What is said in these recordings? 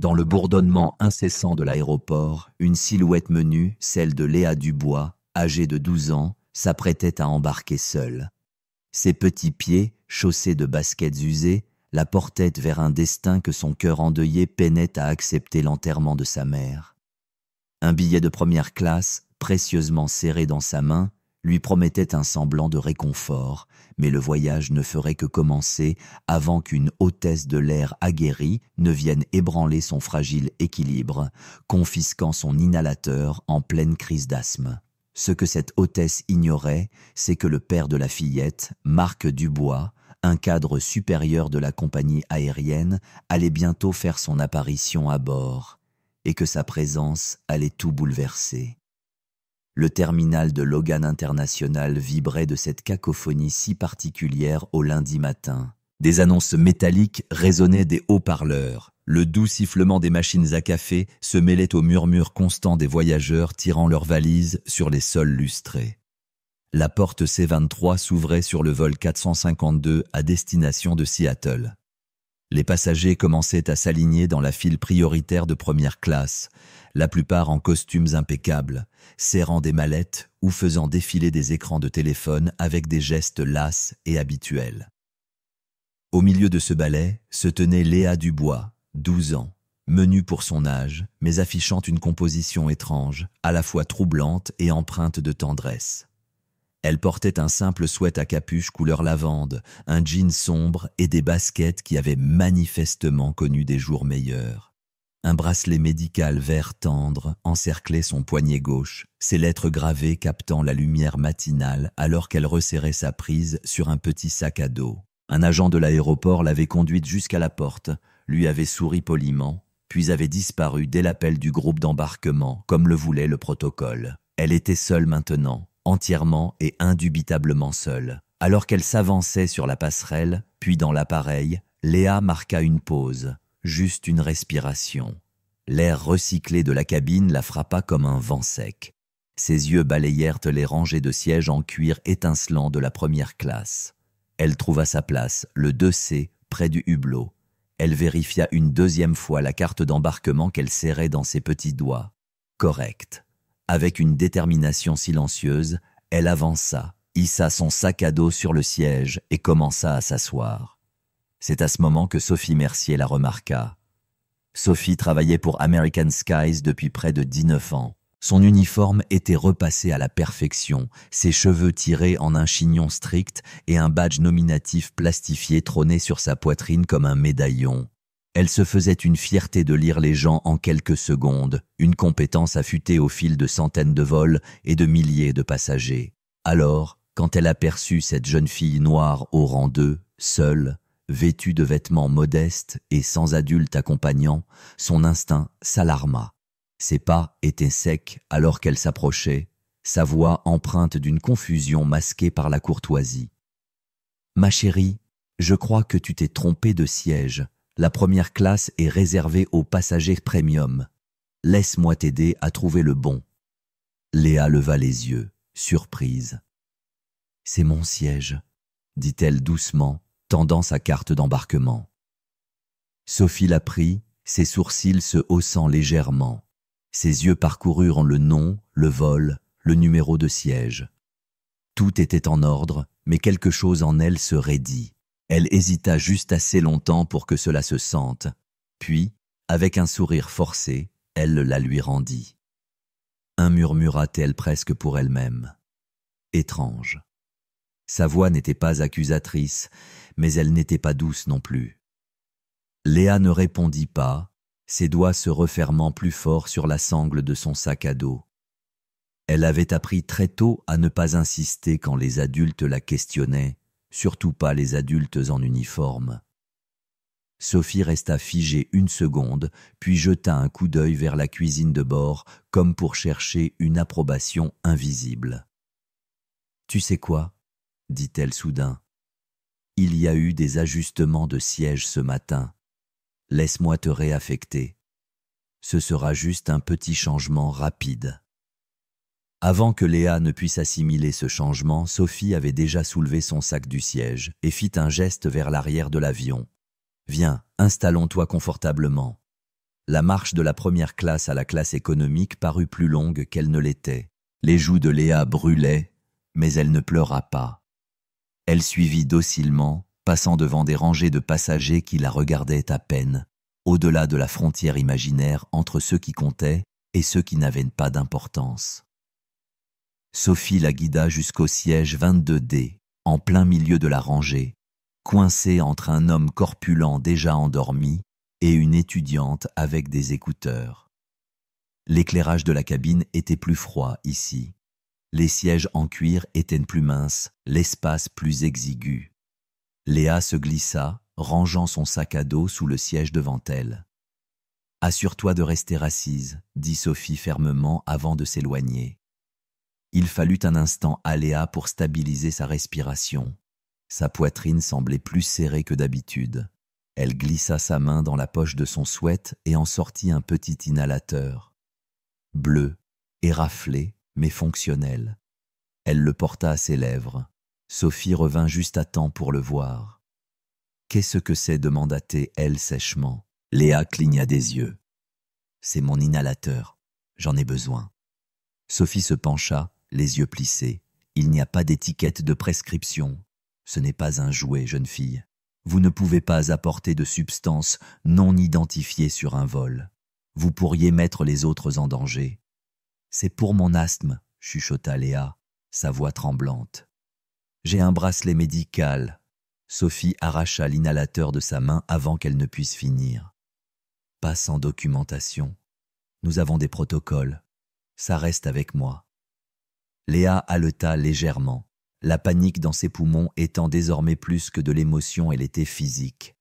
Dans le bourdonnement incessant de l'aéroport, une silhouette menue, celle de Léa Dubois, âgée de 12 ans, s'apprêtait à embarquer seule. Ses petits pieds, chaussés de baskets usées, la portaient vers un destin que son cœur endeuillé peinait à accepter l'enterrement de sa mère. Un billet de première classe, précieusement serré dans sa main, lui promettait un semblant de réconfort, mais le voyage ne ferait que commencer avant qu'une hôtesse de l'air aguerrie ne vienne ébranler son fragile équilibre, confisquant son inhalateur en pleine crise d'asthme. Ce que cette hôtesse ignorait, c'est que le père de la fillette, Marc Dubois, un cadre supérieur de la compagnie aérienne, allait bientôt faire son apparition à bord, et que sa présence allait tout bouleverser. Le terminal de Logan International vibrait de cette cacophonie si particulière au lundi matin. Des annonces métalliques résonnaient des haut-parleurs. Le doux sifflement des machines à café se mêlait au murmure constant des voyageurs tirant leurs valises sur les sols lustrés. La porte C-23 s'ouvrait sur le vol 452 à destination de Seattle. Les passagers commençaient à s'aligner dans la file prioritaire de première classe, la plupart en costumes impeccables, serrant des mallettes ou faisant défiler des écrans de téléphone avec des gestes lasses et habituels. Au milieu de ce ballet se tenait Léa Dubois, 12 ans, menue pour son âge, mais affichant une composition étrange, à la fois troublante et empreinte de tendresse. Elle portait un simple sweat à capuche couleur lavande, un jean sombre et des baskets qui avaient manifestement connu des jours meilleurs. Un bracelet médical vert tendre encerclait son poignet gauche, ses lettres gravées captant la lumière matinale alors qu'elle resserrait sa prise sur un petit sac à dos. Un agent de l'aéroport l'avait conduite jusqu'à la porte, lui avait souri poliment, puis avait disparu dès l'appel du groupe d'embarquement, comme le voulait le protocole. Elle était seule maintenant, entièrement et indubitablement seule. Alors qu'elle s'avançait sur la passerelle, puis dans l'appareil, Léa marqua une pause, juste une respiration. L'air recyclé de la cabine la frappa comme un vent sec. Ses yeux balayèrent les rangées de sièges en cuir étincelant de la première classe. Elle trouva sa place, le 2C, près du hublot. Elle vérifia une deuxième fois la carte d'embarquement qu'elle serrait dans ses petits doigts. Correct. Avec une détermination silencieuse, elle avança, hissa son sac à dos sur le siège et commença à s'asseoir. C'est à ce moment que Sophie Mercier la remarqua. Sophie travaillait pour American Skies depuis près de 19 ans. Son uniforme était repassé à la perfection, ses cheveux tirés en un chignon strict et un badge nominatif plastifié trônait sur sa poitrine comme un médaillon. Elle se faisait une fierté de lire les gens en quelques secondes, une compétence affûtée au fil de centaines de vols et de milliers de passagers. Alors, quand elle aperçut cette jeune fille noire au rang 2, seule, vêtue de vêtements modestes et sans adulte accompagnant, son instinct s'alarma. Ses pas étaient secs alors qu'elle s'approchait, sa voix empreinte d'une confusion masquée par la courtoisie. « Ma chérie, je crois que tu t'es trompée de siège. La première classe est réservée aux passagers premium. Laisse-moi t'aider à trouver le bon. » Léa leva les yeux, surprise. « C'est mon siège, » dit-elle doucement, tendant sa carte d'embarquement. Sophie la prit, ses sourcils se haussant légèrement. Ses yeux parcoururent le nom, le vol, le numéro de siège. Tout était en ordre, mais quelque chose en elle se raidit. Elle hésita juste assez longtemps pour que cela se sente. Puis, avec un sourire forcé, elle la lui rendit. Un murmura-t-elle presque pour elle-même. Étrange. Sa voix n'était pas accusatrice, mais elle n'était pas douce non plus. Léa ne répondit pas, ses doigts se refermant plus fort sur la sangle de son sac à dos. Elle avait appris très tôt à ne pas insister quand les adultes la questionnaient, surtout pas les adultes en uniforme. Sophie resta figée une seconde, puis jeta un coup d'œil vers la cuisine de bord, comme pour chercher une approbation invisible. « Tu sais quoi ?» dit-elle soudain. « Il y a eu des ajustements de siège ce matin. Laisse-moi te réaffecter. Ce sera juste un petit changement rapide. » Avant que Léa ne puisse assimiler ce changement, Sophie avait déjà soulevé son sac du siège et fit un geste vers l'arrière de l'avion. « Viens, installons-toi confortablement. » La marche de la première classe à la classe économique parut plus longue qu'elle ne l'était. Les joues de Léa brûlaient, mais elle ne pleura pas. Elle suivit docilement, passant devant des rangées de passagers qui la regardaient à peine, au-delà de la frontière imaginaire entre ceux qui comptaient et ceux qui n'avaient pas d'importance. Sophie la guida jusqu'au siège 22D, en plein milieu de la rangée, coincée entre un homme corpulent déjà endormi et une étudiante avec des écouteurs. L'éclairage de la cabine était plus froid ici. Les sièges en cuir étaient plus minces, l'espace plus exigu. Léa se glissa, rangeant son sac à dos sous le siège devant elle. « Assure-toi de rester assise, » dit Sophie fermement avant de s'éloigner. Il fallut un instant à Léa pour stabiliser sa respiration. Sa poitrine semblait plus serrée que d'habitude. Elle glissa sa main dans la poche de son sweat et en sortit un petit inhalateur. Bleu, éraflé, mais fonctionnel. Elle le porta à ses lèvres. Sophie revint juste à temps pour le voir. « Qu'est-ce que c'est » demanda-t-elle sèchement. Léa cligna des yeux. « C'est mon inhalateur. J'en ai besoin. » Sophie se pencha, les yeux plissés. « Il n'y a pas d'étiquette de prescription. Ce n'est pas un jouet, jeune fille. Vous ne pouvez pas apporter de substances non identifiées sur un vol. Vous pourriez mettre les autres en danger. »« C'est pour mon asthme, » chuchota Léa, sa voix tremblante. « J'ai un bracelet médical. » Sophie arracha l'inhalateur de sa main avant qu'elle ne puisse finir. « Pas sans documentation. Nous avons des protocoles. Ça reste avec moi. » Léa haleta légèrement. La panique dans ses poumons étant désormais plus que de l'émotion, elle était physique.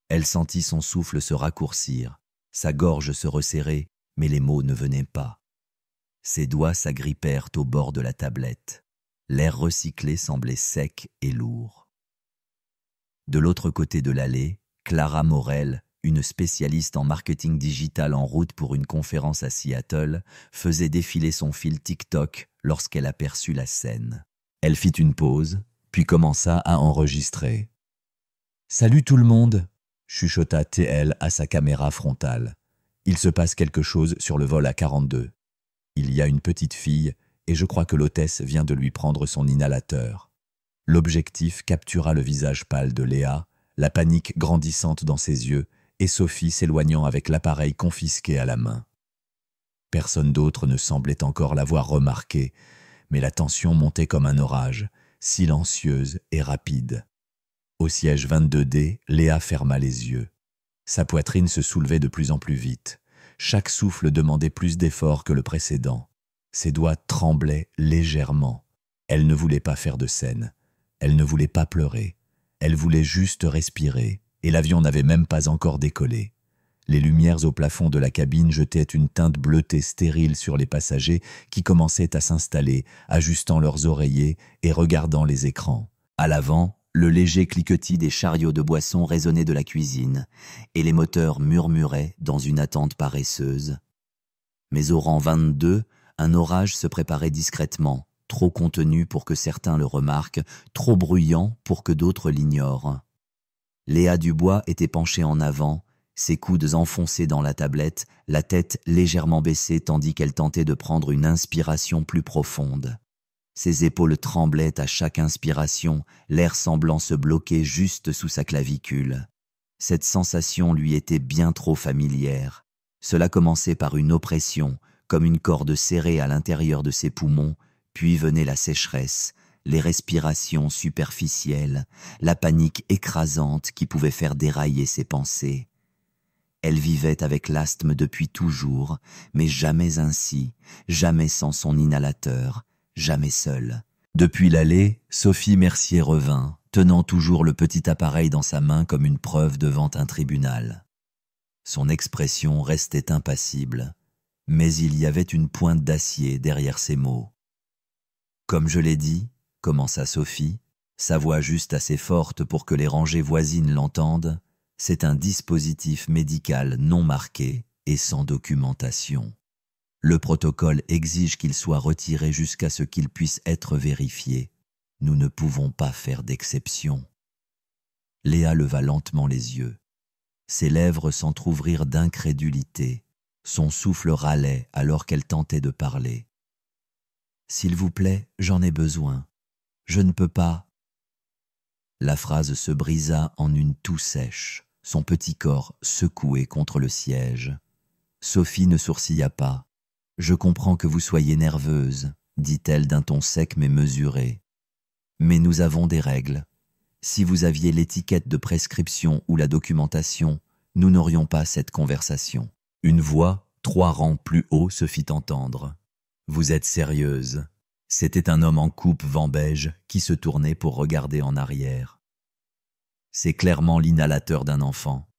Elle sentit son souffle se raccourcir, sa gorge se resserrer, mais les mots ne venaient pas. Ses doigts s'agrippèrent au bord de la tablette. L'air recyclé semblait sec et lourd. De l'autre côté de l'allée, Clara Morel, une spécialiste en marketing digital en route pour une conférence à Seattle, faisait défiler son fil TikTok lorsqu'elle aperçut la scène. Elle fit une pause, puis commença à enregistrer. « Salut tout le monde !» chuchota TL à sa caméra frontale. « Il se passe quelque chose sur le vol A42. Il y a une petite fille et je crois que l'hôtesse vient de lui prendre son inhalateur. » L'objectif captura le visage pâle de Léa, la panique grandissante dans ses yeux et Sophie s'éloignant avec l'appareil confisqué à la main. Personne d'autre ne semblait encore l'avoir remarqué, mais la tension montait comme un orage, silencieuse et rapide. Au siège 22D, Léa ferma les yeux. Sa poitrine se soulevait de plus en plus vite. Chaque souffle demandait plus d'effort que le précédent. Ses doigts tremblaient légèrement. Elle ne voulait pas faire de scène. Elle ne voulait pas pleurer. Elle voulait juste respirer, et l'avion n'avait même pas encore décollé. Les lumières au plafond de la cabine jetaient une teinte bleutée stérile sur les passagers qui commençaient à s'installer, ajustant leurs oreillers et regardant les écrans. À l'avant, le léger cliquetis des chariots de boissons résonnait de la cuisine, et les moteurs murmuraient dans une attente paresseuse. Mais au rang 22, un orage se préparait discrètement, trop contenu pour que certains le remarquent, trop bruyant pour que d'autres l'ignorent. Léa Dubois était penchée en avant, ses coudes enfoncés dans la tablette, la tête légèrement baissée tandis qu'elle tentait de prendre une inspiration plus profonde. Ses épaules tremblaient à chaque inspiration, l'air semblant se bloquer juste sous sa clavicule. Cette sensation lui était bien trop familière. Cela commençait par une oppression, comme une corde serrée à l'intérieur de ses poumons, puis venait la sécheresse, les respirations superficielles, la panique écrasante qui pouvait faire dérailler ses pensées. Elle vivait avec l'asthme depuis toujours, mais jamais ainsi, jamais sans son inhalateur, jamais seule. Depuis l'allée, Sophie Mercier revint, tenant toujours le petit appareil dans sa main comme une preuve devant un tribunal. Son expression restait impassible, mais il y avait une pointe d'acier derrière ses mots. « Comme je l'ai dit, » commença Sophie, sa voix juste assez forte pour que les rangées voisines l'entendent, c'est un dispositif médical non marqué et sans documentation. Le protocole exige qu'il soit retiré jusqu'à ce qu'il puisse être vérifié. Nous ne pouvons pas faire d'exception. Léa leva lentement les yeux. Ses lèvres s'entr'ouvrirent d'incrédulité. Son souffle râlait alors qu'elle tentait de parler. « S'il vous plaît, j'en ai besoin. Je ne peux pas. » La phrase se brisa en une toux sèche, son petit corps secoué contre le siège. Sophie ne sourcilla pas. « Je comprends que vous soyez nerveuse, » dit-elle d'un ton sec mais mesuré. « Mais nous avons des règles. Si vous aviez l'étiquette de prescription ou la documentation, nous n'aurions pas cette conversation. » Une voix, 3 rangs plus haut, se fit entendre. « Vous êtes sérieuse ?» C'était un homme en coupe vent beige qui se tournait pour regarder en arrière. « C'est clairement l'inhalateur d'un enfant. »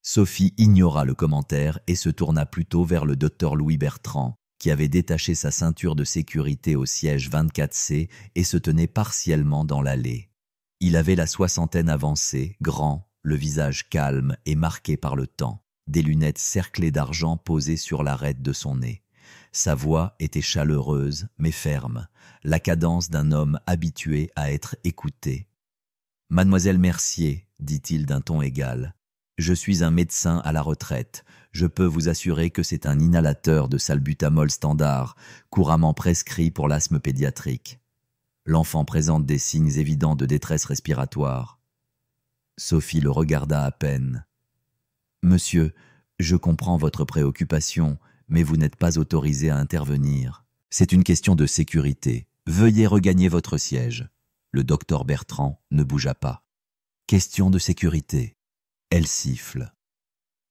Sophie ignora le commentaire et se tourna plutôt vers le docteur Louis Bertrand, qui avait détaché sa ceinture de sécurité au siège 24C et se tenait partiellement dans l'allée. Il avait la soixantaine avancée, grand, le visage calme et marqué par le temps, des lunettes cerclées d'argent posées sur l'arête de son nez. Sa voix était chaleureuse mais ferme, la cadence d'un homme habitué à être écouté. « Mademoiselle Mercier, dit-il d'un ton égal, je suis un médecin à la retraite. Je peux vous assurer que c'est un inhalateur de salbutamol standard, couramment prescrit pour l'asthme pédiatrique. L'enfant présente des signes évidents de détresse respiratoire. » Sophie le regarda à peine. « Monsieur, je comprends votre préoccupation, mais vous n'êtes pas autorisé à intervenir. C'est une question de sécurité. Veuillez regagner votre siège. » Le docteur Bertrand ne bougea pas. « Question de sécurité. » Elle siffle.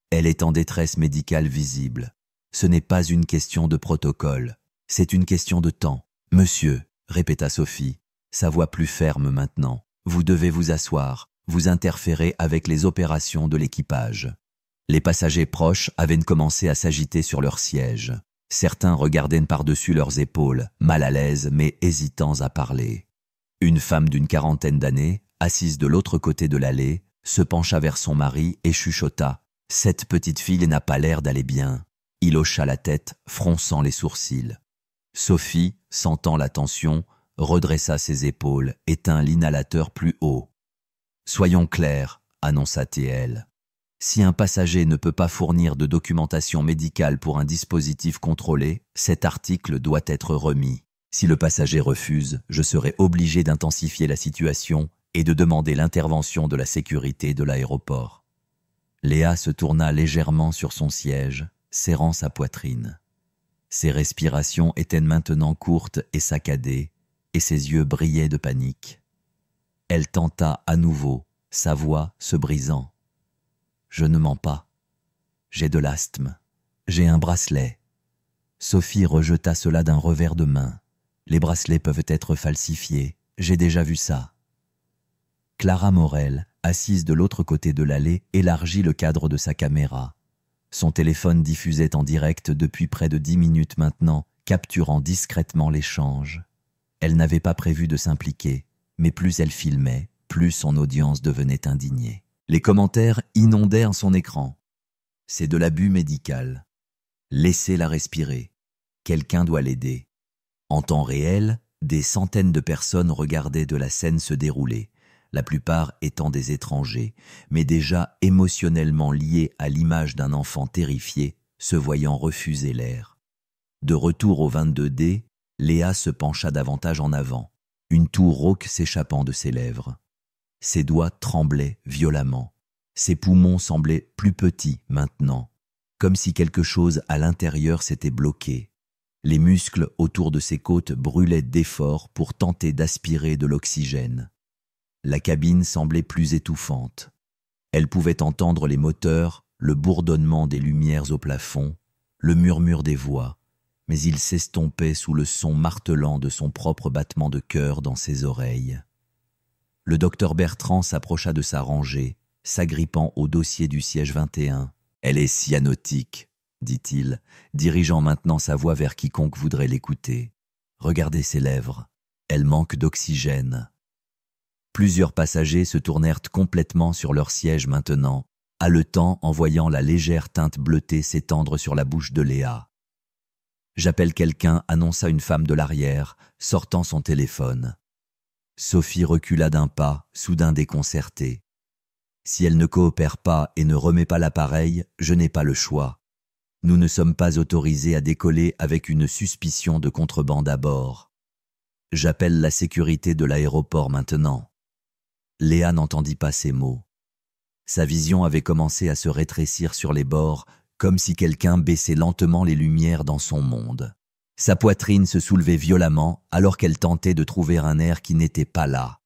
Elle est en détresse médicale visible. Ce n'est pas une question de protocole. C'est une question de temps. « Monsieur, » répéta Sophie, sa voix plus ferme maintenant, « vous devez vous asseoir. Vous interférez avec les opérations de l'équipage. » Les passagers proches avaient commencé à s'agiter sur leur siège. Certains regardaient par-dessus leurs épaules, mal à l'aise mais hésitants à parler. Une femme d'une 40aine d'années, assise de l'autre côté de l'allée, se pencha vers son mari et chuchota. « Cette petite fille n'a pas l'air d'aller bien. » Il hocha la tête, fronçant les sourcils. Sophie, sentant la tension, redressa ses épaules et tint l'inhalateur plus haut. « Soyons clairs, » annonça-t-elle. « Si un passager ne peut pas fournir de documentation médicale pour un dispositif contrôlé, cet article doit être remis. Si le passager refuse, je serai obligé d'intensifier la situation et de demander l'intervention de la sécurité de l'aéroport. » Léa se tourna légèrement sur son siège, serrant sa poitrine. Ses respirations étaient maintenant courtes et saccadées, et ses yeux brillaient de panique. Elle tenta à nouveau, sa voix se brisant. « Je ne mens pas. J'ai de l'asthme. J'ai un bracelet. » Sophie rejeta cela d'un revers de main. « Les bracelets peuvent être falsifiés. J'ai déjà vu ça. » Clara Morel, assise de l'autre côté de l'allée, élargit le cadre de sa caméra. Son téléphone diffusait en direct depuis près de 10 minutes maintenant, capturant discrètement l'échange. Elle n'avait pas prévu de s'impliquer, mais plus elle filmait, plus son audience devenait indignée. Les commentaires inondèrent son écran. « C'est de l'abus médical. Laissez-la respirer. Quelqu'un doit l'aider. » En temps réel, des centaines de personnes regardaient de la scène se dérouler, la plupart étant des étrangers, mais déjà émotionnellement liés à l'image d'un enfant terrifié, se voyant refuser l'air. De retour au 22D, Léa se pencha davantage en avant, une toux rauque s'échappant de ses lèvres. Ses doigts tremblaient violemment. Ses poumons semblaient plus petits maintenant, comme si quelque chose à l'intérieur s'était bloqué. Les muscles autour de ses côtes brûlaient d'effort pour tenter d'aspirer de l'oxygène. La cabine semblait plus étouffante. Elle pouvait entendre les moteurs, le bourdonnement des lumières au plafond, le murmure des voix, mais il s'estompait sous le son martelant de son propre battement de cœur dans ses oreilles. Le docteur Bertrand s'approcha de sa rangée, s'agrippant au dossier du siège 21. « Elle est cyanotique, » dit-il, dirigeant maintenant sa voix vers quiconque voudrait l'écouter. « Regardez ses lèvres, elle manque d'oxygène. » Plusieurs passagers se tournèrent complètement sur leur siège maintenant, haletant en voyant la légère teinte bleutée s'étendre sur la bouche de Léa. « J'appelle quelqu'un », annonça une femme de l'arrière, sortant son téléphone. Sophie recula d'un pas, soudain déconcertée. Si elle ne coopère pas et ne remet pas l'appareil, je n'ai pas le choix. Nous ne sommes pas autorisés à décoller avec une suspicion de contrebande à bord. J'appelle la sécurité de l'aéroport maintenant. » Léa n'entendit pas ces mots. Sa vision avait commencé à se rétrécir sur les bords, comme si quelqu'un baissait lentement les lumières dans son monde. Sa poitrine se soulevait violemment alors qu'elle tentait de trouver un air qui n'était pas là.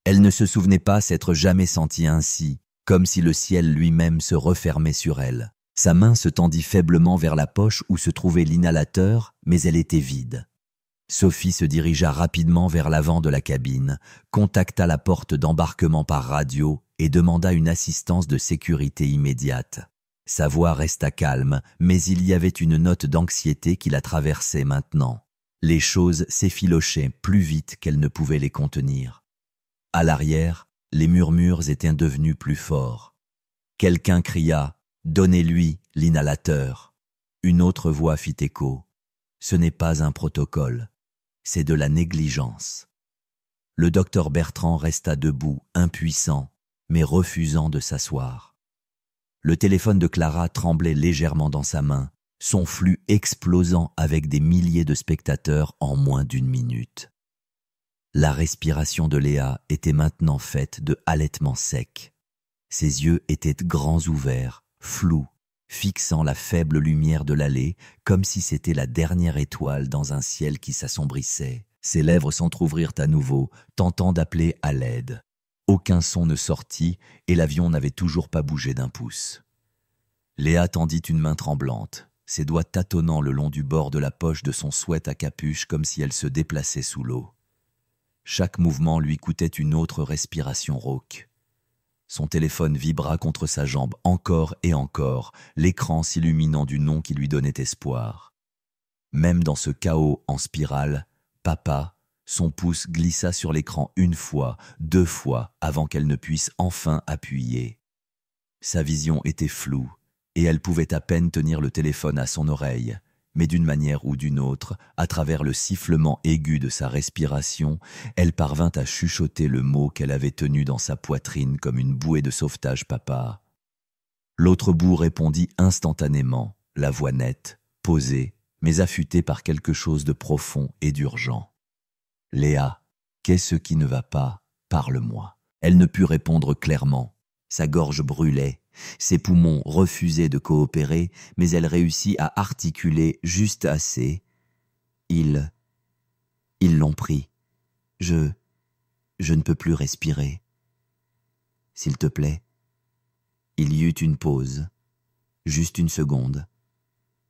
Elle ne se souvenait pas s'être jamais sentie ainsi, comme si le ciel lui-même se refermait sur elle. Sa main se tendit faiblement vers la poche où se trouvait l'inhalateur, mais elle était vide. Sophie se dirigea rapidement vers l'avant de la cabine, contacta la porte d'embarquement par radio et demanda une assistance de sécurité immédiate. Sa voix resta calme, mais il y avait une note d'anxiété qui la traversait maintenant. Les choses s'effilochaient plus vite qu'elle ne pouvait les contenir. À l'arrière, les murmures étaient devenus plus forts. Quelqu'un cria « Donnez-lui l'inhalateur ». Une autre voix fit écho. « Ce n'est pas un protocole, c'est de la négligence ». Le docteur Bertrand resta debout, impuissant, mais refusant de s'asseoir. Le téléphone de Clara tremblait légèrement dans sa main, son flux explosant avec des milliers de spectateurs en moins d'une minute. La respiration de Léa était maintenant faite de halètements secs. Ses yeux étaient grands ouverts, flous, fixant la faible lumière de l'allée comme si c'était la dernière étoile dans un ciel qui s'assombrissait. Ses lèvres s'entr'ouvrirent à nouveau, tentant d'appeler à l'aide. Aucun son ne sortit et l'avion n'avait toujours pas bougé d'un pouce. Léa tendit une main tremblante, ses doigts tâtonnant le long du bord de la poche de son sweat à capuche comme si elle se déplaçait sous l'eau. Chaque mouvement lui coûtait une autre respiration rauque. Son téléphone vibra contre sa jambe encore et encore, l'écran s'illuminant du nom qui lui donnait espoir. Même dans ce chaos en spirale, papa, son pouce glissa sur l'écran une fois, deux fois, avant qu'elle ne puisse enfin appuyer. Sa vision était floue, et elle pouvait à peine tenir le téléphone à son oreille. Mais d'une manière ou d'une autre, à travers le sifflement aigu de sa respiration, elle parvint à chuchoter le mot qu'elle avait tenu dans sa poitrine comme une bouée de sauvetage, papa. L'autre bout répondit instantanément, la voix nette, posée, mais affûtée par quelque chose de profond et d'urgent. « Léa, qu'est-ce qui ne va pas? Parle-moi. » Elle ne put répondre clairement. Sa gorge brûlait. Ses poumons refusaient de coopérer, mais elle réussit à articuler juste assez. Ils l'ont pris. Je ne peux plus respirer. S'il te plaît. » Il y eut une pause. Juste une seconde.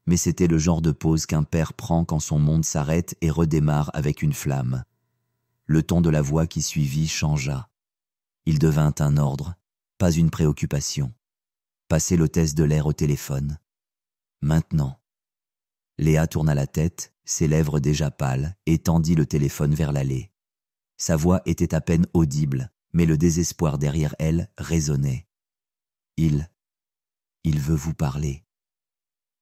Mais c'était le genre de pause qu'un père prend quand son monde s'arrête et redémarre avec une flamme. Le ton de la voix qui suivit changea. Il devint un ordre, pas une préoccupation. Passer l'hôtesse de l'air au téléphone. Maintenant. Léa tourna la tête, ses lèvres déjà pâles, et tendit le téléphone vers l'allée. Sa voix était à peine audible, mais le désespoir derrière elle résonnait. Il veut vous parler.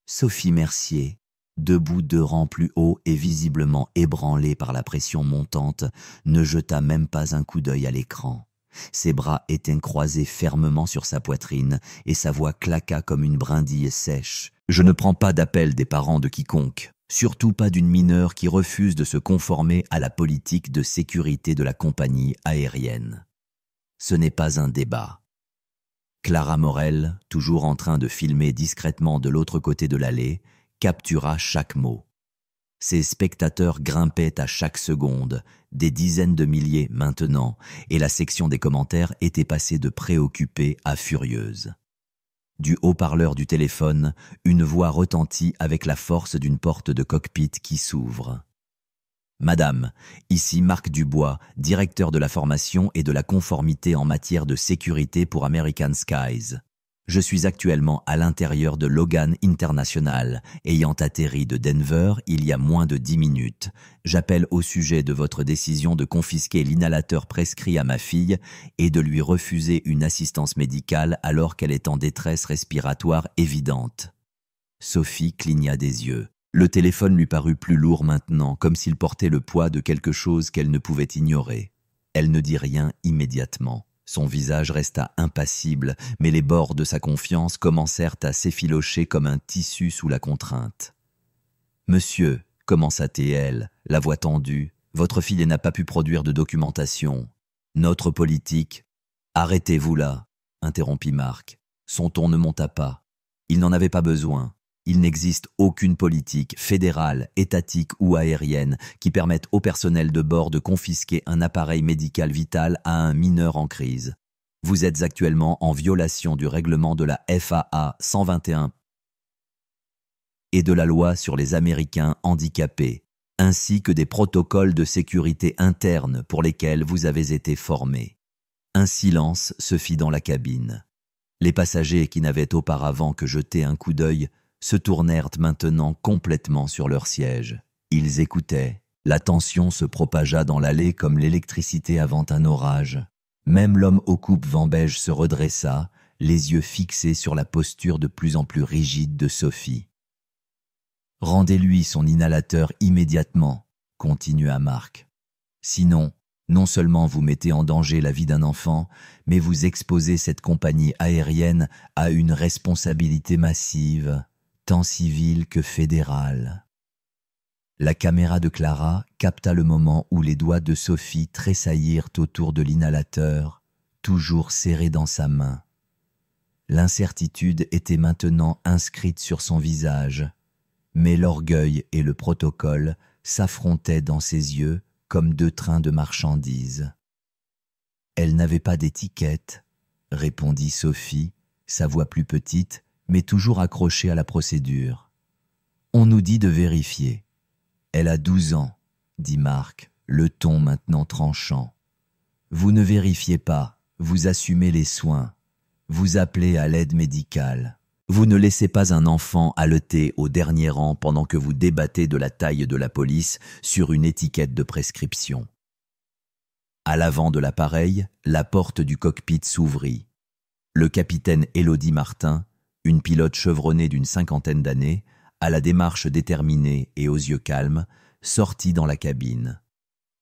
Sophie Mercier, debout 2 rangs plus haut et visiblement ébranlée par la pression montante, ne jeta même pas un coup d'œil à l'écran. Ses bras étaient croisés fermement sur sa poitrine et sa voix claqua comme une brindille sèche. « Je ne prends pas d'appel des parents de quiconque, surtout pas d'une mineure qui refuse de se conformer à la politique de sécurité de la compagnie aérienne. Ce n'est pas un débat. » Clara Morel, toujours en train de filmer discrètement de l'autre côté de l'allée, captura chaque mot. Ses spectateurs grimpaient à chaque seconde, des dizaines de milliers maintenant, et la section des commentaires était passée de préoccupée à furieuse. Du haut-parleur du téléphone, une voix retentit avec la force d'une porte de cockpit qui s'ouvre. « Madame, ici Marc Dubois, directeur de la formation et de la conformité en matière de sécurité pour American Skies. Je suis actuellement à l'intérieur de Logan International, ayant atterri de Denver il y a moins de 10 minutes. J'appelle au sujet de votre décision de confisquer l'inhalateur prescrit à ma fille et de lui refuser une assistance médicale alors qu'elle est en détresse respiratoire évidente. » Sophie cligna des yeux. Le téléphone lui parut plus lourd maintenant, comme s'il portait le poids de quelque chose qu'elle ne pouvait ignorer. Elle ne dit rien immédiatement. Son visage resta impassible, mais les bords de sa confiance commencèrent à s'effilocher comme un tissu sous la contrainte. « Monsieur, » commença T.L., la voix tendue, « votre fille n'a pas pu produire de documentation. Notre politique… » « Arrêtez-vous là, » interrompit Marc. Son ton ne monta pas. Il n'en avait pas besoin. Il n'existe aucune politique, fédérale, étatique ou aérienne, qui permette au personnel de bord de confisquer un appareil médical vital à un mineur en crise. Vous êtes actuellement en violation du règlement de la FAA 121 et de la loi sur les Américains handicapés, ainsi que des protocoles de sécurité interne pour lesquels vous avez été formés. Un silence se fit dans la cabine. Les passagers qui n'avaient auparavant que jeté un coup d'œil se tournèrent maintenant complètement sur leur siège. Ils écoutaient. La tension se propagea dans l'allée comme l'électricité avant un orage. Même l'homme aux coupes vent beige se redressa, les yeux fixés sur la posture de plus en plus rigide de Sophie. « Rendez-lui son inhalateur immédiatement, » continua Marc. « Sinon, non seulement vous mettez en danger la vie d'un enfant, mais vous exposez cette compagnie aérienne à une responsabilité massive, tant civile que fédérale. » La caméra de Clara capta le moment où les doigts de Sophie tressaillirent autour de l'inhalateur, toujours serré dans sa main. L'incertitude était maintenant inscrite sur son visage, mais l'orgueil et le protocole s'affrontaient dans ses yeux comme deux trains de marchandises. « Elle n'avait pas d'étiquette, » répondit Sophie, sa voix plus petite, mais toujours accrochée à la procédure. « On nous dit de vérifier. »« Elle a 12 ans, » dit Marc, le ton maintenant tranchant. « Vous ne vérifiez pas, vous assumez les soins. Vous appelez à l'aide médicale. Vous ne laissez pas un enfant haleter au dernier rang pendant que vous débattez de la taille de la police sur une étiquette de prescription. » À l'avant de l'appareil, la porte du cockpit s'ouvrit. Le capitaine Élodie Martin, une pilote chevronnée d'une 50aine d'années, à la démarche déterminée et aux yeux calmes, sortit dans la cabine.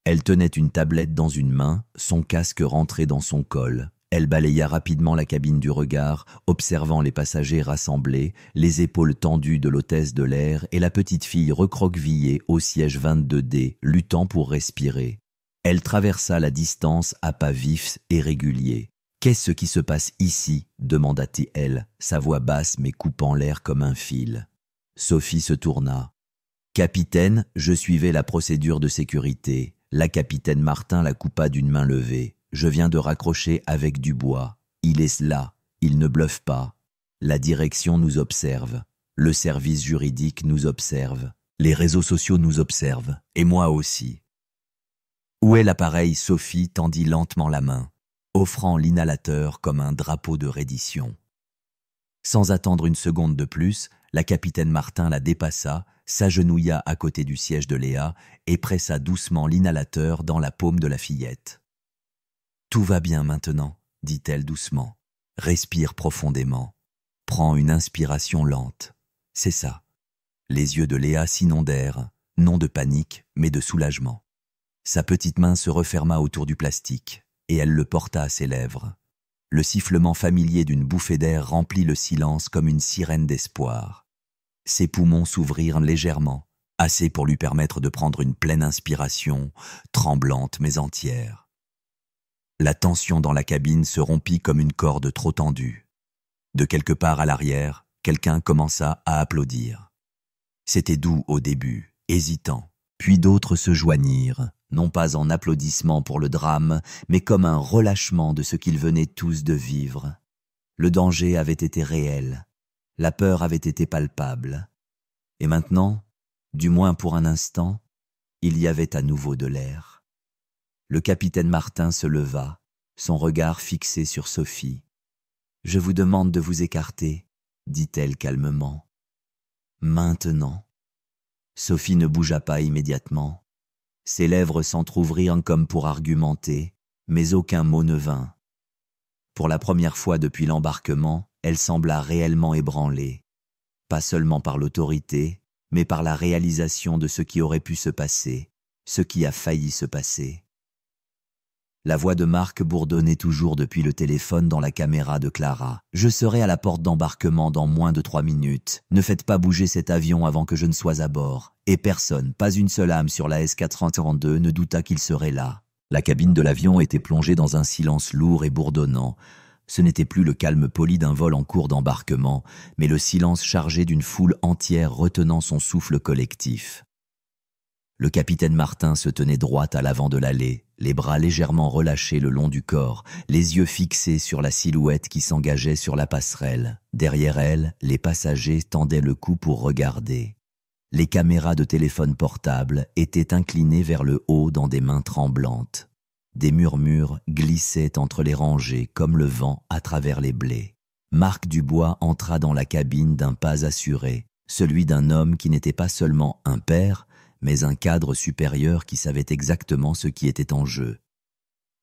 Elle tenait une tablette dans une main, son casque rentré dans son col. Elle balaya rapidement la cabine du regard, observant les passagers rassemblés, les épaules tendues de l'hôtesse de l'air et la petite fille recroquevillée au siège 22D, luttant pour respirer. Elle traversa la distance à pas vifs et réguliers. « Qu'est-ce qui se passe ici ?» demanda-t-elle, sa voix basse mais coupant l'air comme un fil. Sophie se tourna. « Capitaine, je suivais la procédure de sécurité. » La capitaine Martin la coupa d'une main levée. « Je viens de raccrocher avec Dubois. Il est là, il ne bluffe pas. La direction nous observe. Le service juridique nous observe. Les réseaux sociaux nous observent. Et moi aussi. » « Où est l'appareil ?» Sophie tendit lentement la main, offrant l'inhalateur comme un drapeau de reddition. Sans attendre une seconde de plus, la capitaine Martin la dépassa, s'agenouilla à côté du siège de Léa et pressa doucement l'inhalateur dans la paume de la fillette. « Tout va bien maintenant, » dit-elle doucement. « Respire profondément. Prends une inspiration lente. C'est ça. » Les yeux de Léa s'inondèrent, non de panique, mais de soulagement. Sa petite main se referma autour du plastique, et elle le porta à ses lèvres. Le sifflement familier d'une bouffée d'air remplit le silence comme une sirène d'espoir. Ses poumons s'ouvrirent légèrement, assez pour lui permettre de prendre une pleine inspiration, tremblante mais entière. La tension dans la cabine se rompit comme une corde trop tendue. De quelque part à l'arrière, quelqu'un commença à applaudir. C'était doux au début, hésitant, puis d'autres se joignirent, non pas en applaudissements pour le drame, mais comme un relâchement de ce qu'ils venaient tous de vivre. Le danger avait été réel, la peur avait été palpable. Et maintenant, du moins pour un instant, il y avait à nouveau de l'air. Le capitaine Martin se leva, son regard fixé sur Sophie. « Je vous demande de vous écarter, » dit-elle calmement. « Maintenant. » Sophie ne bougea pas immédiatement. Ses lèvres s'entr'ouvrirent comme pour argumenter, mais aucun mot ne vint. Pour la première fois depuis l'embarquement, elle sembla réellement ébranlée, pas seulement par l'autorité, mais par la réalisation de ce qui aurait pu se passer, ce qui a failli se passer. La voix de Marc bourdonnait toujours depuis le téléphone dans la caméra de Clara. « Je serai à la porte d'embarquement dans moins de 3 minutes. Ne faites pas bouger cet avion avant que je ne sois à bord. » Et personne, pas une seule âme sur la S-432 ne douta qu'il serait là. La cabine de l'avion était plongée dans un silence lourd et bourdonnant. Ce n'était plus le calme poli d'un vol en cours d'embarquement, mais le silence chargé d'une foule entière retenant son souffle collectif. Le capitaine Martin se tenait droit à l'avant de l'allée, les bras légèrement relâchés le long du corps, les yeux fixés sur la silhouette qui s'engageait sur la passerelle. Derrière elle, les passagers tendaient le cou pour regarder. Les caméras de téléphone portable étaient inclinées vers le haut dans des mains tremblantes. Des murmures glissaient entre les rangées comme le vent à travers les blés. Marc Dubois entra dans la cabine d'un pas assuré, celui d'un homme qui n'était pas seulement un père, mais un cadre supérieur qui savait exactement ce qui était en jeu.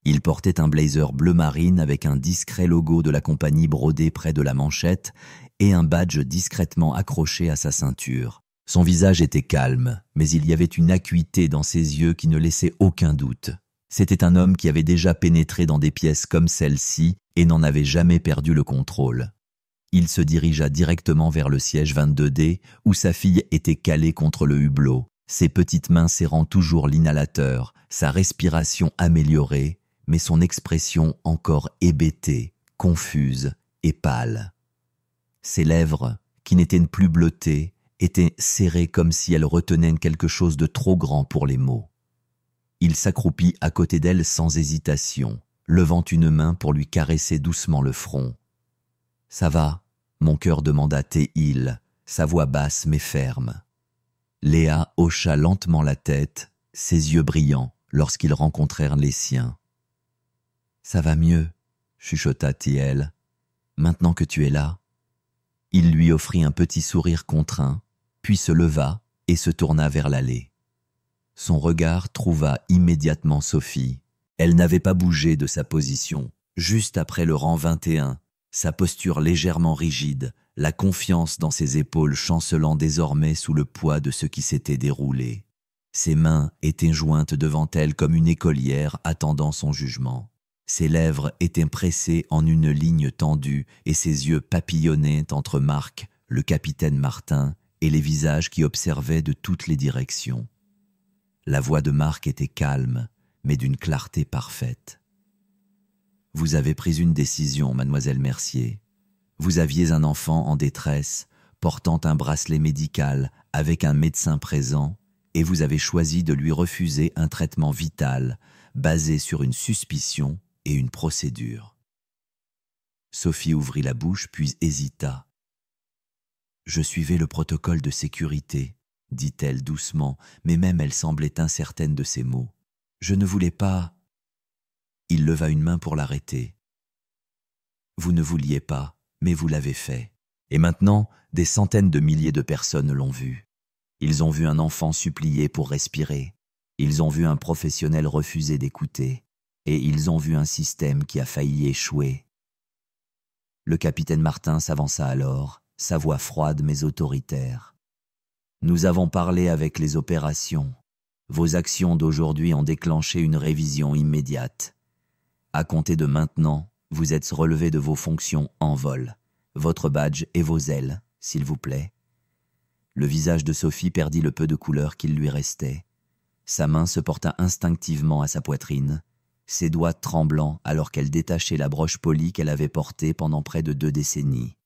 Il portait un blazer bleu marine avec un discret logo de la compagnie brodé près de la manchette et un badge discrètement accroché à sa ceinture. Son visage était calme, mais il y avait une acuité dans ses yeux qui ne laissait aucun doute. C'était un homme qui avait déjà pénétré dans des pièces comme celle-ci et n'en avait jamais perdu le contrôle. Il se dirigea directement vers le siège 22D où sa fille était calée contre le hublot, ses petites mains serrant toujours l'inhalateur, sa respiration améliorée, mais son expression encore hébétée, confuse et pâle. Ses lèvres, qui n'étaient plus bleutées, étaient serrées comme si elles retenaient quelque chose de trop grand pour les mots. Il s'accroupit à côté d'elle sans hésitation, levant une main pour lui caresser doucement le front. « Ça va ?» mon cœur demanda T-il, sa voix basse mais ferme. Léa hocha lentement la tête, ses yeux brillants, lorsqu'ils rencontrèrent les siens. « Ça va mieux, » chuchota-t-il, « maintenant que tu es là. » Il lui offrit un petit sourire contraint, puis se leva et se tourna vers l'allée. Son regard trouva immédiatement Sophie. Elle n'avait pas bougé de sa position, juste après le rang 21, sa posture légèrement rigide, la confiance dans ses épaules chancelant désormais sous le poids de ce qui s'était déroulé. Ses mains étaient jointes devant elle comme une écolière attendant son jugement. Ses lèvres étaient pressées en une ligne tendue et ses yeux papillonnaient entre Marc, le capitaine Martin, et les visages qui observaient de toutes les directions. La voix de Marc était calme, mais d'une clarté parfaite. « Vous avez pris une décision, mademoiselle Mercier. Vous aviez un enfant en détresse, portant un bracelet médical avec un médecin présent, et vous avez choisi de lui refuser un traitement vital, basé sur une suspicion et une procédure. » Sophie ouvrit la bouche puis hésita. « Je suivais le protocole de sécurité, » dit-elle doucement, mais même elle semblait incertaine de ses mots. « Je ne voulais pas... » Il leva une main pour l'arrêter. « Vous ne vouliez pas, mais vous l'avez fait. Et maintenant, des centaines de milliers de personnes l'ont vu. Ils ont vu un enfant supplier pour respirer. Ils ont vu un professionnel refuser d'écouter. Et ils ont vu un système qui a failli échouer. » Le capitaine Martin s'avança alors, sa voix froide mais autoritaire. « Nous avons parlé avec les opérations. Vos actions d'aujourd'hui ont déclenché une révision immédiate. À compter de maintenant, vous êtes relevé de vos fonctions en vol. Votre badge et vos ailes, s'il vous plaît. » Le visage de Sophie perdit le peu de couleur qu'il lui restait. Sa main se porta instinctivement à sa poitrine, ses doigts tremblants alors qu'elle détachait la broche polie qu'elle avait portée pendant près de 2 décennies.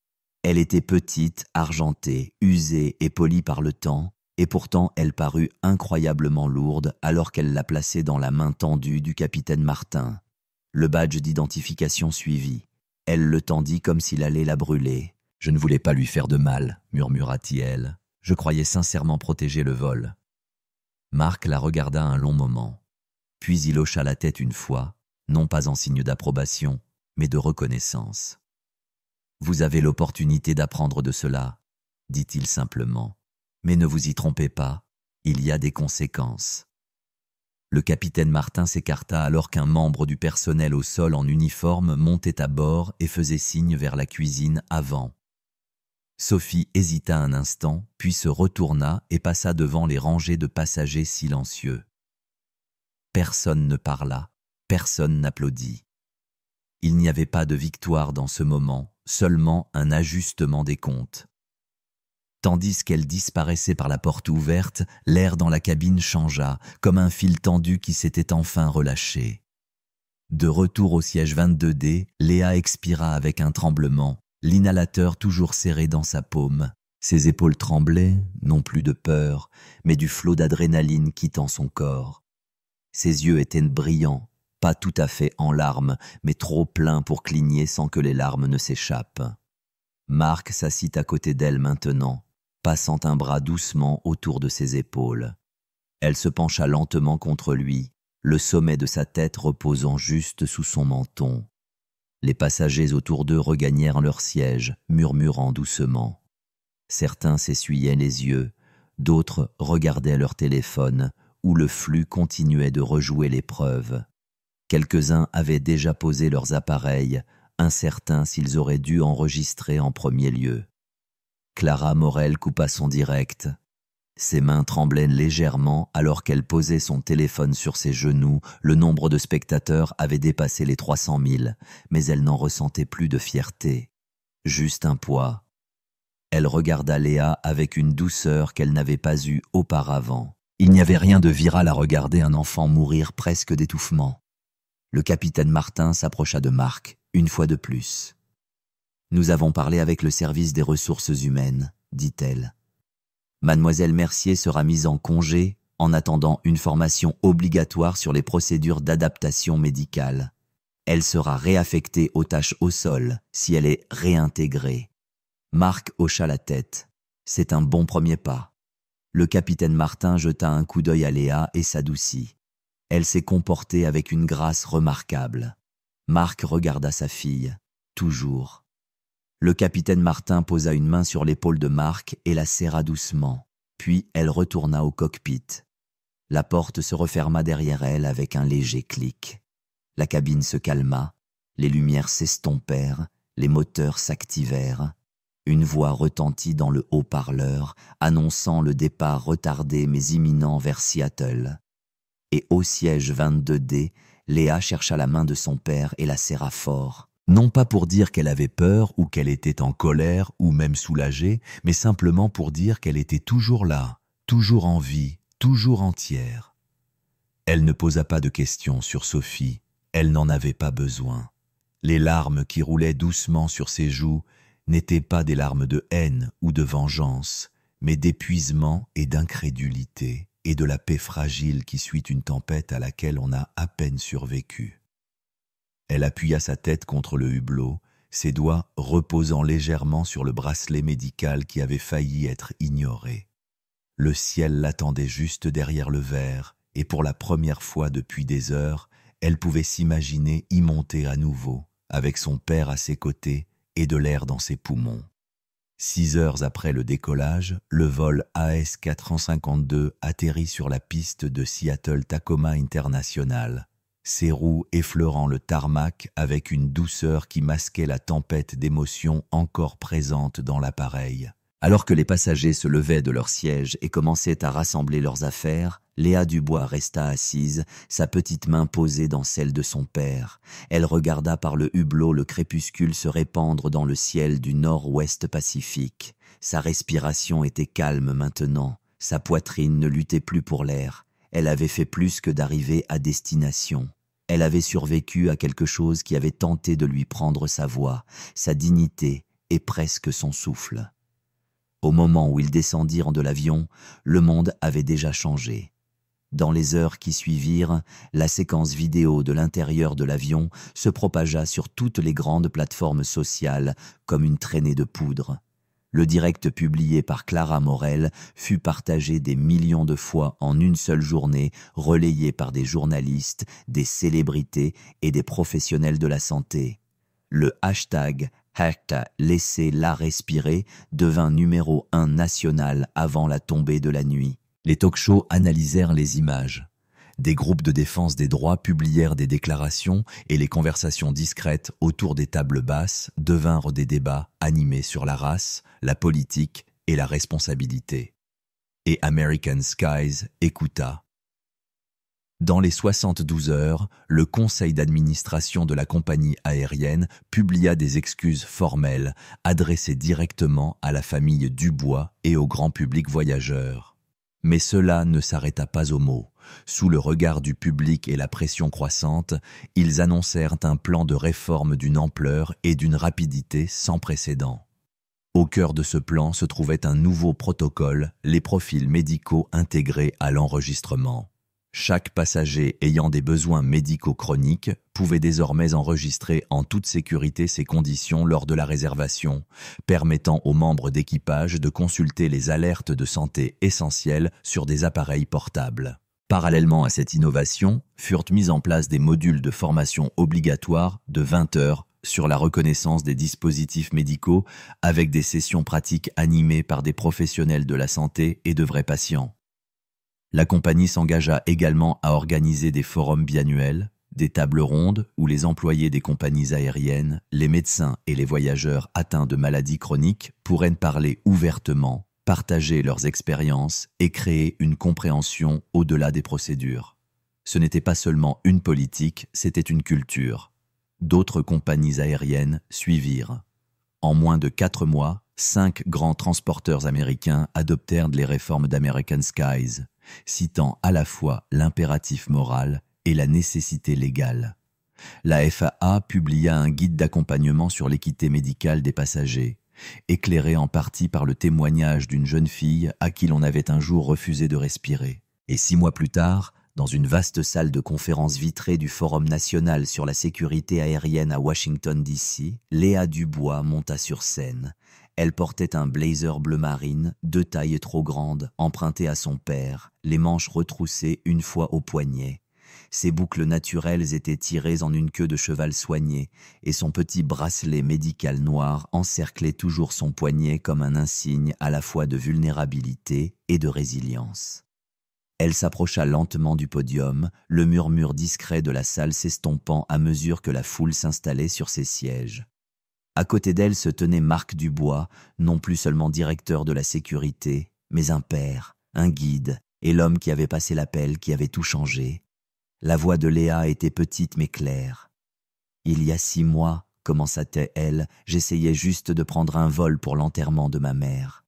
Elle était petite, argentée, usée et polie par le temps, et pourtant elle parut incroyablement lourde alors qu'elle la plaçait dans la main tendue du capitaine Martin. Le badge d'identification suivit. Elle le tendit comme s'il allait la brûler. « Je ne voulais pas lui faire de mal, » murmura-t-il. « Je croyais sincèrement protéger le vol. » Marc la regarda un long moment. Puis il hocha la tête une fois, non pas en signe d'approbation, mais de reconnaissance. « Vous avez l'opportunité d'apprendre de cela, » dit-il simplement. « Mais ne vous y trompez pas, il y a des conséquences. » Le capitaine Martin s'écarta alors qu'un membre du personnel au sol en uniforme montait à bord et faisait signe vers la cuisine avant. Sophie hésita un instant, puis se retourna et passa devant les rangées de passagers silencieux. Personne ne parla. Personne n'applaudit. Il n'y avait pas de victoire dans ce moment, seulement un ajustement des comptes. Tandis qu'elle disparaissait par la porte ouverte, l'air dans la cabine changea, comme un fil tendu qui s'était enfin relâché. De retour au siège 22D, Léa expira avec un tremblement, l'inhalateur toujours serré dans sa paume. Ses épaules tremblaient, non plus de peur, mais du flot d'adrénaline quittant son corps. Ses yeux étaient brillants, pas tout à fait en larmes, mais trop pleins pour cligner sans que les larmes ne s'échappent. Marc s'assit à côté d'elle maintenant, passant un bras doucement autour de ses épaules. Elle se pencha lentement contre lui, le sommet de sa tête reposant juste sous son menton. Les passagers autour d'eux regagnèrent leur siège, murmurant doucement. Certains s'essuyaient les yeux, d'autres regardaient leur téléphone, où le flux continuait de rejouer l'épreuve. Quelques-uns avaient déjà posé leurs appareils, incertains s'ils auraient dû enregistrer en premier lieu. Clara Morel coupa son direct. Ses mains tremblaient légèrement alors qu'elle posait son téléphone sur ses genoux. Le nombre de spectateurs avait dépassé les 300 000, mais elle n'en ressentait plus de fierté. Juste un poids. Elle regarda Léa avec une douceur qu'elle n'avait pas eue auparavant. Il n'y avait rien de viral à regarder un enfant mourir presque d'étouffement. Le capitaine Martin s'approcha de Marc, une fois de plus. « Nous avons parlé avec le service des ressources humaines, » dit-elle. Mademoiselle Mercier sera mise en congé en attendant une formation obligatoire sur les procédures d'adaptation médicale. Elle sera réaffectée aux tâches au sol si elle est réintégrée. Marc hocha la tête. C'est un bon premier pas. Le capitaine Martin jeta un coup d'œil à Léa et s'adoucit. Elle s'est comportée avec une grâce remarquable. Marc regarda sa fille, toujours. Le capitaine Martin posa une main sur l'épaule de Marc et la serra doucement. Puis elle retourna au cockpit. La porte se referma derrière elle avec un léger clic. La cabine se calma, les lumières s'estompèrent, les moteurs s'activèrent. Une voix retentit dans le haut-parleur, annonçant le départ retardé mais imminent vers Seattle. Et au siège 22D, Léa chercha la main de son père et la serra fort. Non pas pour dire qu'elle avait peur ou qu'elle était en colère ou même soulagée, mais simplement pour dire qu'elle était toujours là, toujours en vie, toujours entière. Elle ne posa pas de questions sur Sophie, elle n'en avait pas besoin. Les larmes qui roulaient doucement sur ses joues n'étaient pas des larmes de haine ou de vengeance, mais d'épuisement et d'incrédulité, et de la paix fragile qui suit une tempête à laquelle on a à peine survécu. Elle appuya sa tête contre le hublot, ses doigts reposant légèrement sur le bracelet médical qui avait failli être ignoré. Le ciel l'attendait juste derrière le verre, et pour la première fois depuis des heures, elle pouvait s'imaginer y monter à nouveau, avec son père à ses côtés et de l'air dans ses poumons. 6 heures après le décollage, le vol AS452 atterrit sur la piste de Seattle-Tacoma International, ses roues effleurant le tarmac avec une douceur qui masquait la tempête d'émotions encore présente dans l'appareil. Alors que les passagers se levaient de leur siège et commençaient à rassembler leurs affaires, Léa Dubois resta assise, sa petite main posée dans celle de son père. Elle regarda par le hublot le crépuscule se répandre dans le ciel du nord-ouest Pacifique. Sa respiration était calme maintenant, sa poitrine ne luttait plus pour l'air. Elle avait fait plus que d'arriver à destination. Elle avait survécu à quelque chose qui avait tenté de lui prendre sa voix, sa dignité et presque son souffle. Au moment où ils descendirent de l'avion, le monde avait déjà changé. Dans les heures qui suivirent, la séquence vidéo de l'intérieur de l'avion se propagea sur toutes les grandes plateformes sociales comme une traînée de poudre. Le direct publié par Clara Morel fut partagé des millions de fois en une seule journée, relayé par des journalistes, des célébrités et des professionnels de la santé. Le hashtag Laissez-la respirer devint numéro 1 national avant la tombée de la nuit. Les talk-shows analysèrent les images. Des groupes de défense des droits publièrent des déclarations et les conversations discrètes autour des tables basses devinrent des débats animés sur la race, la politique et la responsabilité. Et American Skies écouta. Dans les 72 heures, le conseil d'administration de la compagnie aérienne publia des excuses formelles adressées directement à la famille Dubois et au grand public voyageur. Mais cela ne s'arrêta pas aux mots. Sous le regard du public et la pression croissante, ils annoncèrent un plan de réforme d'une ampleur et d'une rapidité sans précédent. Au cœur de ce plan se trouvait un nouveau protocole, les profils médicaux intégrés à l'enregistrement. Chaque passager ayant des besoins médicaux chroniques pouvait désormais enregistrer en toute sécurité ses conditions lors de la réservation, permettant aux membres d'équipage de consulter les alertes de santé essentielles sur des appareils portables. Parallèlement à cette innovation, furent mis en place des modules de formation obligatoires de 20 heures sur la reconnaissance des dispositifs médicaux avec des sessions pratiques animées par des professionnels de la santé et de vrais patients. La compagnie s'engagea également à organiser des forums biannuels, des tables rondes où les employés des compagnies aériennes, les médecins et les voyageurs atteints de maladies chroniques pourraient parler ouvertement, partager leurs expériences et créer une compréhension au-delà des procédures. Ce n'était pas seulement une politique, c'était une culture. D'autres compagnies aériennes suivirent. En moins de 4 mois, 5 grands transporteurs américains adoptèrent les réformes d'American Skies, citant à la fois l'impératif moral et la nécessité légale. La FAA publia un guide d'accompagnement sur l'équité médicale des passagers, éclairé en partie par le témoignage d'une jeune fille à qui l'on avait un jour refusé de respirer. Et 6 mois plus tard, dans une vaste salle de conférence vitrée du Forum national sur la sécurité aérienne à Washington, D.C., Léa Dubois monta sur scène. Elle portait un blazer bleu marine, de taille trop grande, emprunté à son père, les manches retroussées une fois au poignet. Ses boucles naturelles étaient tirées en une queue de cheval soignée, et son petit bracelet médical noir encerclait toujours son poignet comme un insigne à la fois de vulnérabilité et de résilience. Elle s'approcha lentement du podium, le murmure discret de la salle s'estompant à mesure que la foule s'installait sur ses sièges. À côté d'elle se tenait Marc Dubois, non plus seulement directeur de la sécurité, mais un père, un guide, et l'homme qui avait passé l'appel, qui avait tout changé. La voix de Léa était petite mais claire. « Il y a 6 mois, commença-t-elle, j'essayais juste de prendre un vol pour l'enterrement de ma mère. »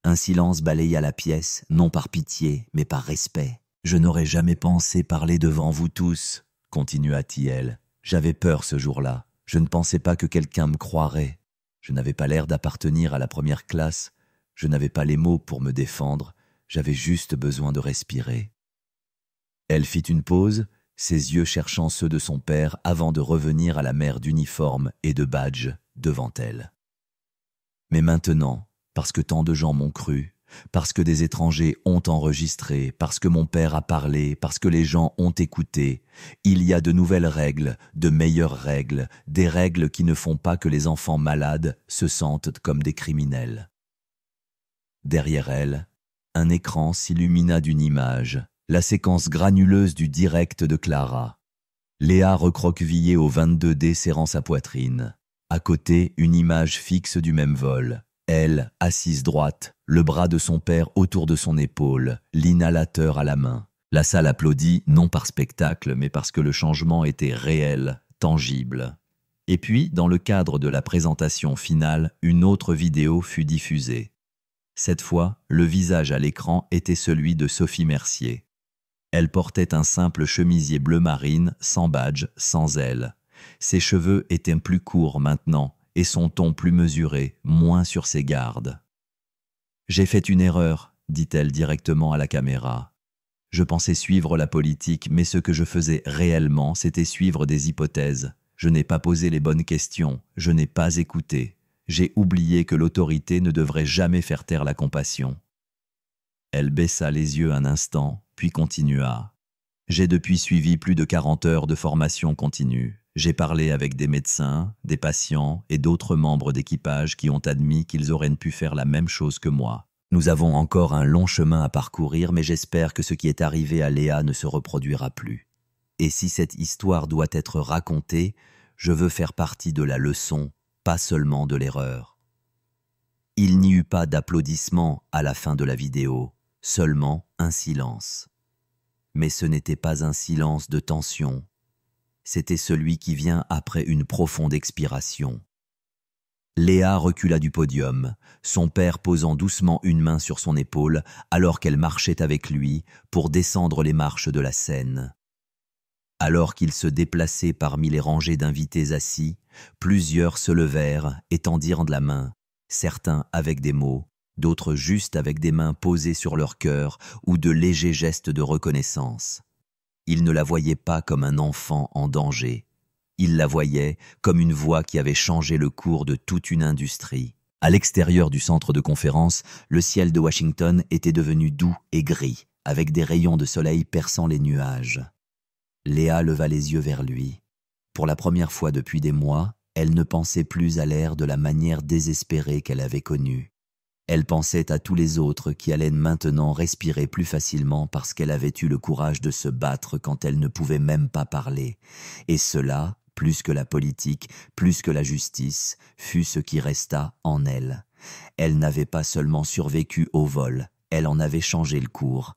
Un silence balaya la pièce, non par pitié, mais par respect. « Je n'aurais jamais pensé parler devant vous tous, » continua-t-il. « J'avais peur ce jour-là. Je ne pensais pas que quelqu'un me croirait. Je n'avais pas l'air d'appartenir à la première classe. Je n'avais pas les mots pour me défendre. J'avais juste besoin de respirer. » Elle fit une pause, ses yeux cherchant ceux de son père avant de revenir à la mer d'uniforme et de badge devant elle. « Mais maintenant, parce que tant de gens m'ont cru, parce que des étrangers ont enregistré, parce que mon père a parlé, parce que les gens ont écouté, il y a de nouvelles règles, de meilleures règles, des règles qui ne font pas que les enfants malades se sentent comme des criminels. » Derrière elle, un écran s'illumina d'une image, la séquence granuleuse du direct de Clara. Léa recroquevillée au 22D serrant sa poitrine. À côté, une image fixe du même vol. Elle, assise droite, le bras de son père autour de son épaule, l'inhalateur à la main. La salle applaudit, non par spectacle, mais parce que le changement était réel, tangible. Et puis, dans le cadre de la présentation finale, une autre vidéo fut diffusée. Cette fois, le visage à l'écran était celui de Sophie Mercier. Elle portait un simple chemisier bleu marine, sans badge, sans aile. Ses cheveux étaient plus courts maintenant, et son ton plus mesuré, moins sur ses gardes. « J'ai fait une erreur, » dit-elle directement à la caméra. « Je pensais suivre la politique, mais ce que je faisais réellement, c'était suivre des hypothèses. Je n'ai pas posé les bonnes questions, je n'ai pas écouté. J'ai oublié que l'autorité ne devrait jamais faire taire la compassion. » Elle baissa les yeux un instant, puis continua. « J'ai depuis suivi plus de 40 heures de formation continue. J'ai parlé avec des médecins, des patients et d'autres membres d'équipage qui ont admis qu'ils auraient pu faire la même chose que moi. Nous avons encore un long chemin à parcourir, mais j'espère que ce qui est arrivé à Léa ne se reproduira plus. Et si cette histoire doit être racontée, je veux faire partie de la leçon, pas seulement de l'erreur. » Il n'y eut pas d'applaudissements à la fin de la vidéo, seulement un silence. Mais ce n'était pas un silence de tension. C'était celui qui vient après une profonde expiration. Léa recula du podium, son père posant doucement une main sur son épaule alors qu'elle marchait avec lui pour descendre les marches de la scène. Alors qu'ils se déplaçaient parmi les rangées d'invités assis, plusieurs se levèrent et tendirent la main, certains avec des mots, d'autres juste avec des mains posées sur leur cœur ou de légers gestes de reconnaissance. Ils ne la voyaient pas comme un enfant en danger. Ils la voyaient comme une voix qui avait changé le cours de toute une industrie. À l'extérieur du centre de conférence, le ciel de Washington était devenu doux et gris, avec des rayons de soleil perçant les nuages. Léa leva les yeux vers lui. Pour la première fois depuis des mois, elle ne pensait plus à l'air de la manière désespérée qu'elle avait connue. Elle pensait à tous les autres qui allaient maintenant respirer plus facilement parce qu'elle avait eu le courage de se battre quand elle ne pouvait même pas parler. Et cela, plus que la politique, plus que la justice, fut ce qui resta en elle. Elle n'avait pas seulement survécu au vol, elle en avait changé le cours.